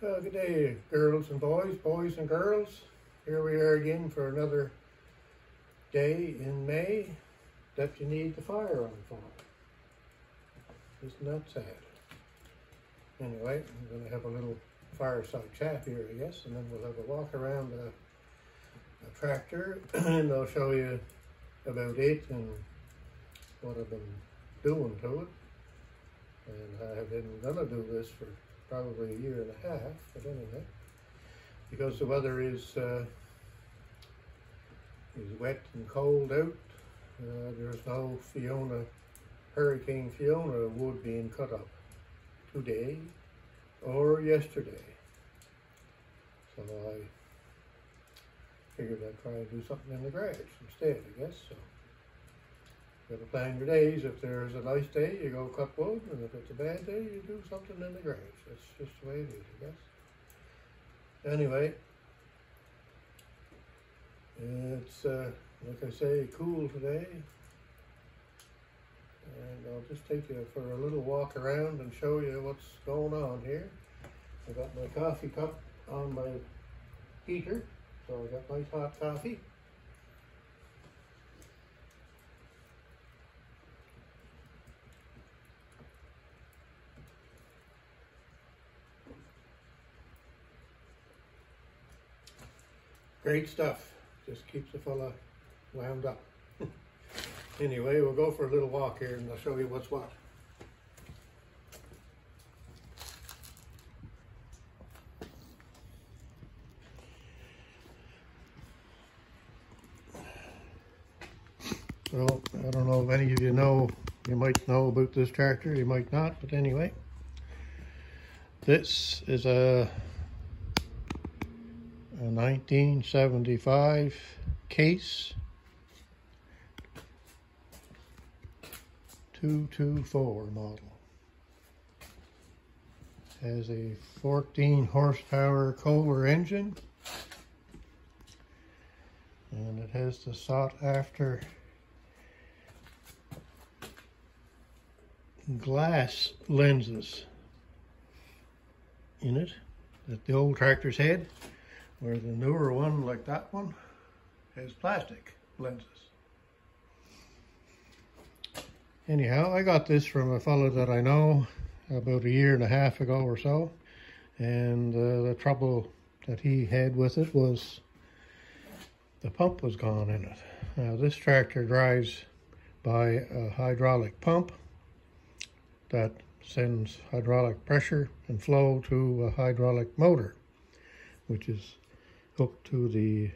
Good day, girls and boys and girls. Here we are again for another day in May that you need the fire on for. Isn't that sad? Anyway, I'm going to have a little fireside chat here, I guess, and then we'll have a walk around the tractor and I'll show you about it and what I've been doing to it. And I have been going to do this for probably a year and a half, but anyway, because the weather is wet and cold out. There's no Hurricane Fiona wood being cut up today or yesterday. So I figured I'd try and do something in the garage instead, I guess. So you gotta plan your days. If there's a nice day, you go cut wood, and if it's a bad day, you do something in the garage. That's just the way it is, I guess. Anyway, it's, like I say, cool today. And I'll just take you for a little walk around and show you what's going on here. I got my coffee cup on my heater, so I got nice hot coffee. Great stuff. Just keeps a fella wound up. Anyway, we'll go for a little walk here and I'll show you what's what. So, I don't know if any of you know, you might know about this tractor, you might not, but anyway. This is a 1975 Case 224 model. Has a 14 horsepower Kohler engine, and it has the sought after glass lenses in it that the old tractors had, where the newer one, like that one, has plastic lenses. Anyhow, I got this from a fellow that I know about a year and a half ago or so, and the trouble that he had with it was the pump was gone in it. Now, this tractor drives by a hydraulic pump that sends hydraulic pressure and flow to a hydraulic motor, which is hooked to the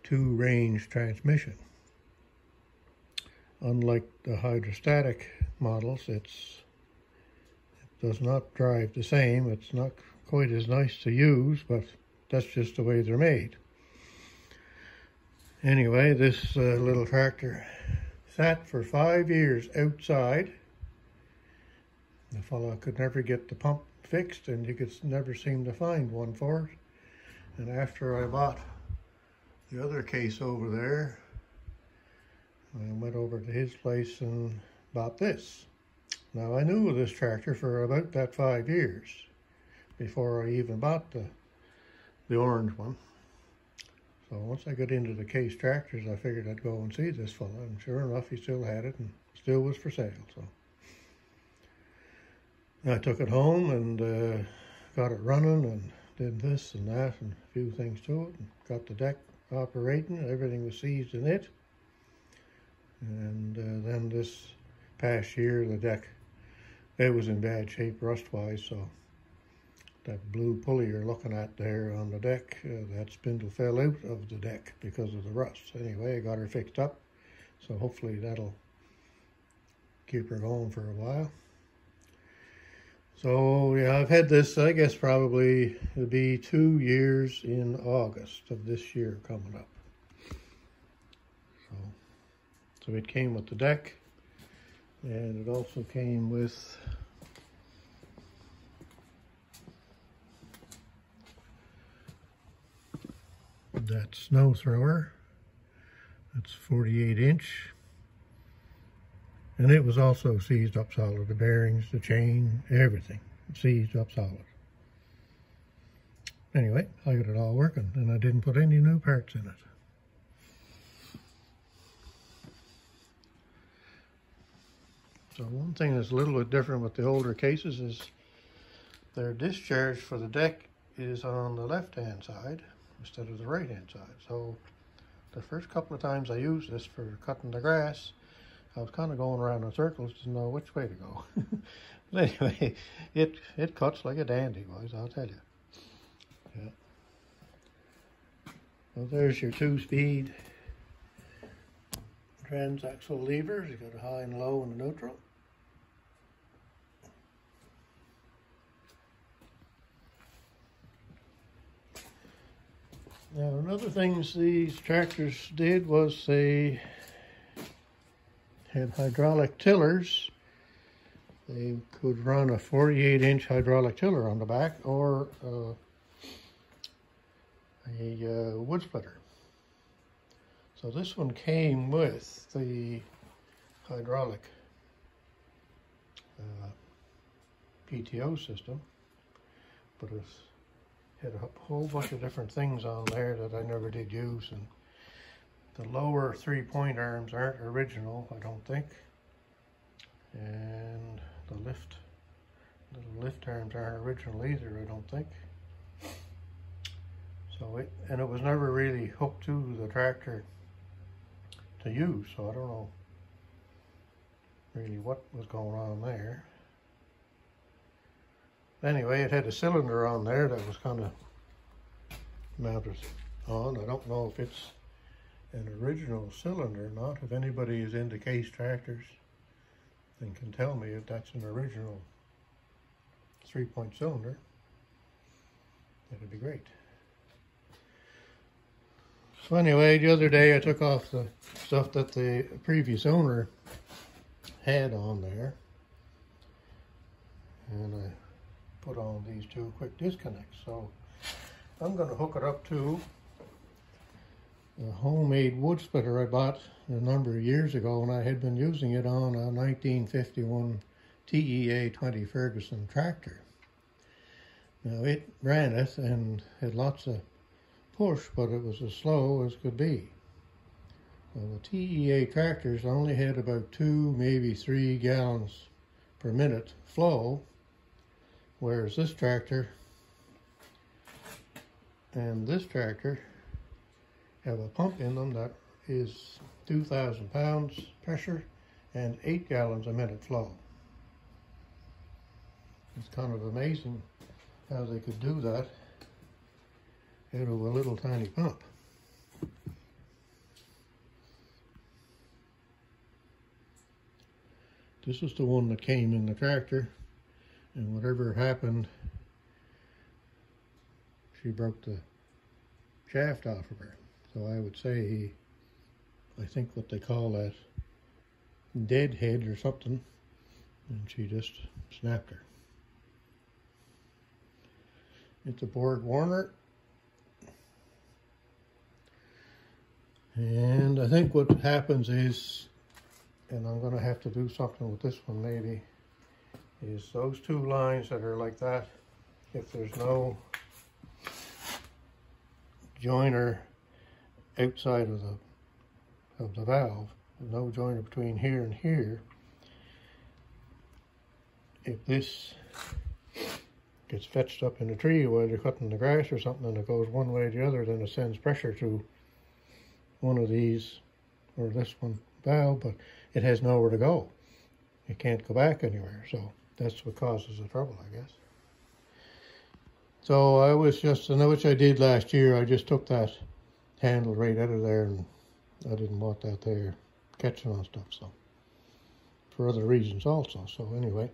two-range transmission. Unlike the hydrostatic models, it does not drive the same. It's not quite as nice to use, but that's just the way they're made. Anyway, this little tractor sat for 5 years outside. The fellow could never get the pump fixed, and he could never seem to find one for it. And after I bought the other case over there, I went over to his place and bought this. Now, I knew this tractor for about that 5 years before I even bought the orange one. So once I got into the Case tractors, I figured I'd go and see this fella, and sure enough, he still had it and still was for sale. So I took it home and got it running and did this and that and a few things to it, and got the deck operating. Everything was seized in it. And then this past year, the deck, it was in bad shape rust-wise, so that blue pulley you're looking at there on the deck, that spindle fell out of the deck because of the rust. Anyway, I got her fixed up, so hopefully that'll keep her going for a while. So yeah, I've had this, I guess probably it'll be 2 years in August of this year coming up. So it came with the deck, and it also came with that snow thrower. That's 48 inch. And it was also seized up solid. The bearings, the chain, everything seized up solid. Anyway, I got it all working, and I didn't put any new parts in it. So one thing that's a little bit different with the older cases is their discharge for the deck is on the left-hand side instead of the right-hand side. So the first couple of times I used this for cutting the grass, I was kind of going around in circles to know which way to go. But anyway, it cuts like a dandy, boys, I'll tell you. Yeah. Well, there's your 2-speed transaxle levers. You've got a high and low and a neutral. Now, another things these tractors did was they had hydraulic tillers. They could run a 48-inch hydraulic tiller on the back or a wood splitter. So this one came with the hydraulic PTO system, but it had a whole bunch of different things on there that I never did use, and the lower 3-point arms aren't original, I don't think, and the little lift arms aren't original either, I don't think. So it was never really hooked to the tractor to use, so I don't know really what was going on there. Anyway, it had a cylinder on there that was kind of mounted on. I don't know if it's an original cylinder or not. If anybody is into case tractors and can tell me if that's an original 3-point cylinder, that'd be great. So anyway, the other day I took off the stuff that the previous owner had on there, and I put on these 2 quick disconnects. So I'm going to hook it up to a homemade wood splitter I bought a number of years ago, and I had been using it on a 1951 TEA 20 Ferguson tractor. Now it ran it and had lots of push, but it was as slow as could be. Well, the TEA tractors only had about 2, maybe 3 gallons per minute flow, whereas this tractor and this tractor have a pump in them that is 2,000 pounds pressure and 8 gallons a minute flow. It's kind of amazing how they could do that out of a little tiny pump. This is the one that came in the tractor, and whatever happened, she broke the shaft off of her. So I would say I think what they call that, deadhead or something, and she just snapped her. It's a Borg Warner, and I think what happens is, and I'm going to have to do something with this one maybe, is those 2 lines that are like that, if there's no joiner outside of the valve, no joiner between here and here, if this gets fetched up in a tree while you're cutting the grass or something and it goes one way or the other, then it sends pressure to one of these, or this one valve, but it has nowhere to go. It can't go back anywhere, so that's what causes the trouble, I guess. So I was just, and which I did last year, I just took that handle right out of there, and I didn't want that there catching on stuff, so for other reasons also. So anyway,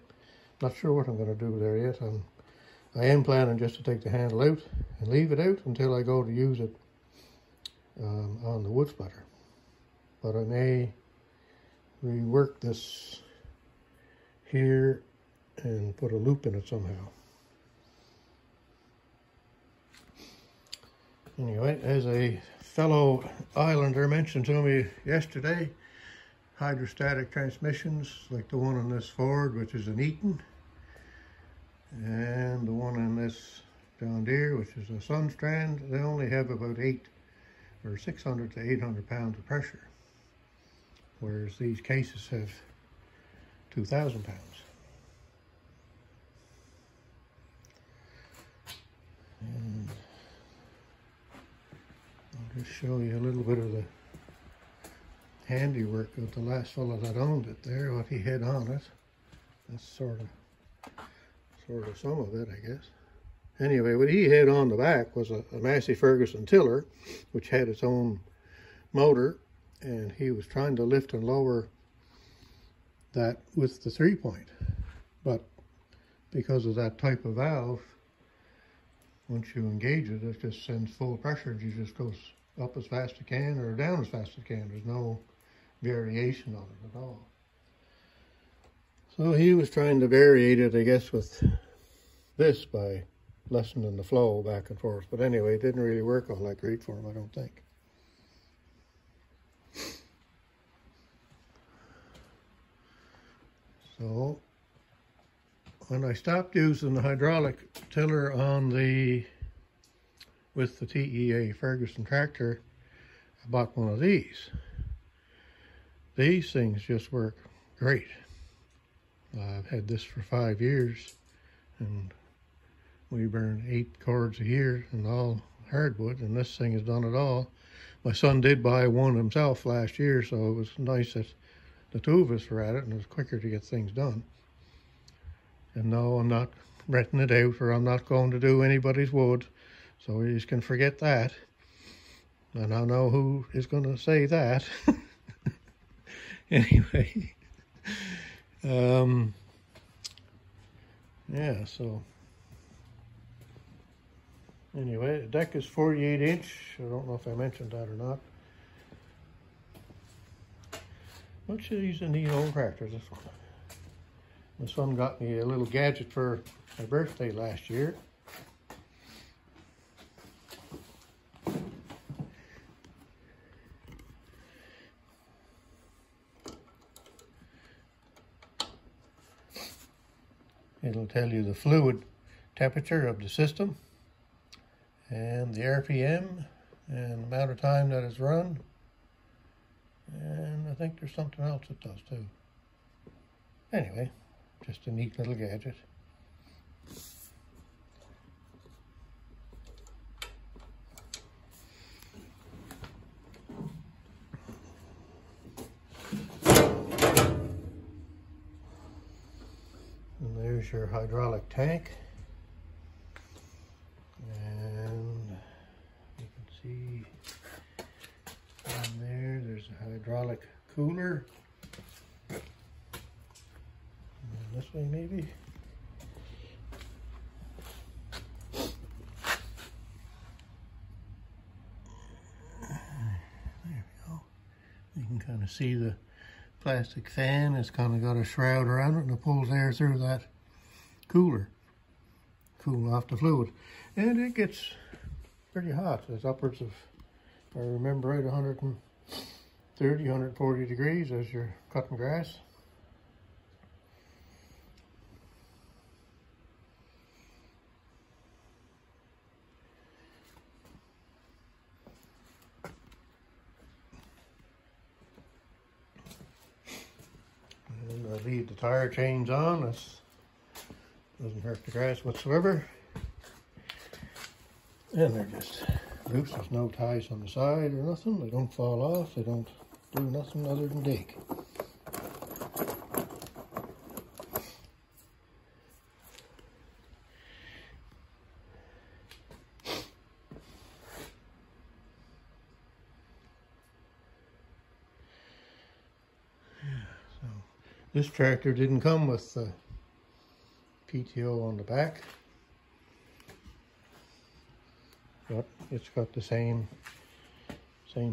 not sure what I'm going to do there yet. I am planning just to take the handle out and leave it out until I go to use it on the wood splitter. But I may rework this here and put a loop in it somehow. Anyway, as a fellow islander mentioned to me yesterday, hydrostatic transmissions like the one on this Ford, which is an Eaton, and the one in this John Deere, which is a Sunstrand, they only have about 600 to 800 pounds of pressure, whereas these cases have 2,000 pounds. And I'll just show you a little bit of the handiwork of the last fellow that owned it there, what he had on it. That's sort of some of it, I guess. Anyway, what he had on the back was a Massey Ferguson tiller, which had its own motor, and he was trying to lift and lower that with the 3-point. But because of that type of valve, once you engage it, it just sends full pressure, and it just goes up as fast as it can or down as fast as it can. There's no variation on it at all. So he was trying to variate it, I guess, with this by lessening the flow back and forth. But anyway, it didn't really work all that great for him, I don't think. So when I stopped using the hydraulic tiller with the TEA Ferguson tractor, I bought one of these. These things just work great. I've had this for 5 years, and we burn 8 cords a year and all hardwood, and this thing has done it all. My son did buy one himself last year, so it was nice that the two of us were at it, and it was quicker to get things done. And no, I'm not renting it out, or I'm not going to do anybody's wood, so you can forget that. And I know who is going to say that. Anyway. Yeah, so anyway, the deck is 48 inch. I don't know if I mentioned that or not. Which is a neat old tractor, this one. My son got me a little gadget for my birthday last year. It'll tell you the fluid temperature of the system and the RPM and the amount of time that it's run. And I think there's something else it does too. Anyway, just a neat little gadget. And there's your hydraulic tank. And you can see on there's a hydraulic cooler. And this way maybe. There we go. You can kind of see the plastic fan. It's kind of got a shroud around it, and it pulls air through that cooler, cool off the fluid. And it gets pretty hot. It's upwards of, if I remember right, 130, 140 degrees as you're cutting grass. And I leave the tire chains on. This doesn't hurt the grass whatsoever. And they're just loose. There's no ties on the side or nothing. They don't fall off. They don't do nothing other than dig. So this tractor didn't come with the PTO on the back, but it's got the same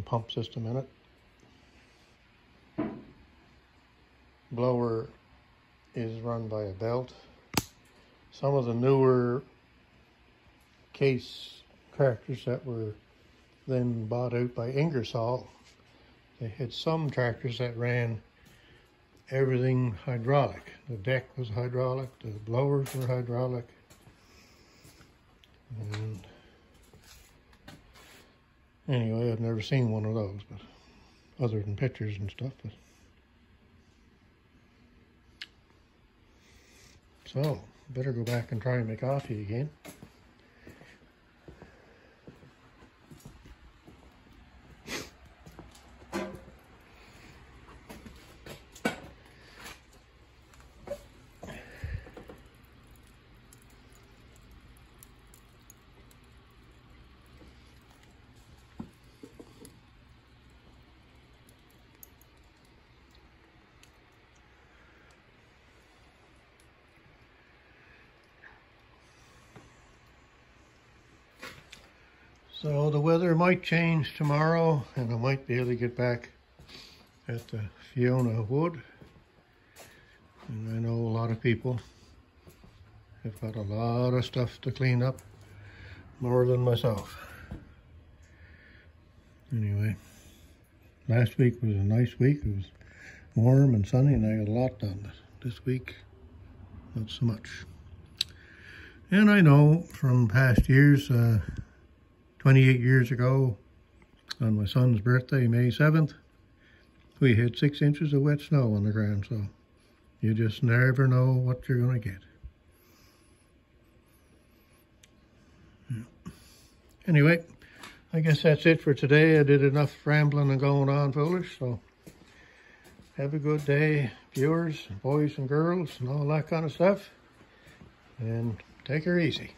pump system in it. Blower is run by a belt. Some of the newer case tractors that were then bought out by Ingersoll, they had some tractors that ran everything hydraulic. The deck was hydraulic, the blowers were hydraulic. And anyway, I've never seen one of those, but other than pictures and stuff. But so, better go back and try my coffee again. So the weather might change tomorrow, and I might be able to get back at the Fiona wood. And I know a lot of people have got a lot of stuff to clean up, more than myself. Anyway, last week was a nice week. It was warm and sunny, and I got a lot done. This week, not so much. And I know from past years, 28 years ago, on my son's birthday, May 7th, we had 6 inches of wet snow on the ground, so you just never know what you're going to get. Yeah. Anyway, I guess that's it for today. I did enough rambling and going on foolish, so have a good day, viewers, boys and girls, and all that kind of stuff, and take her easy.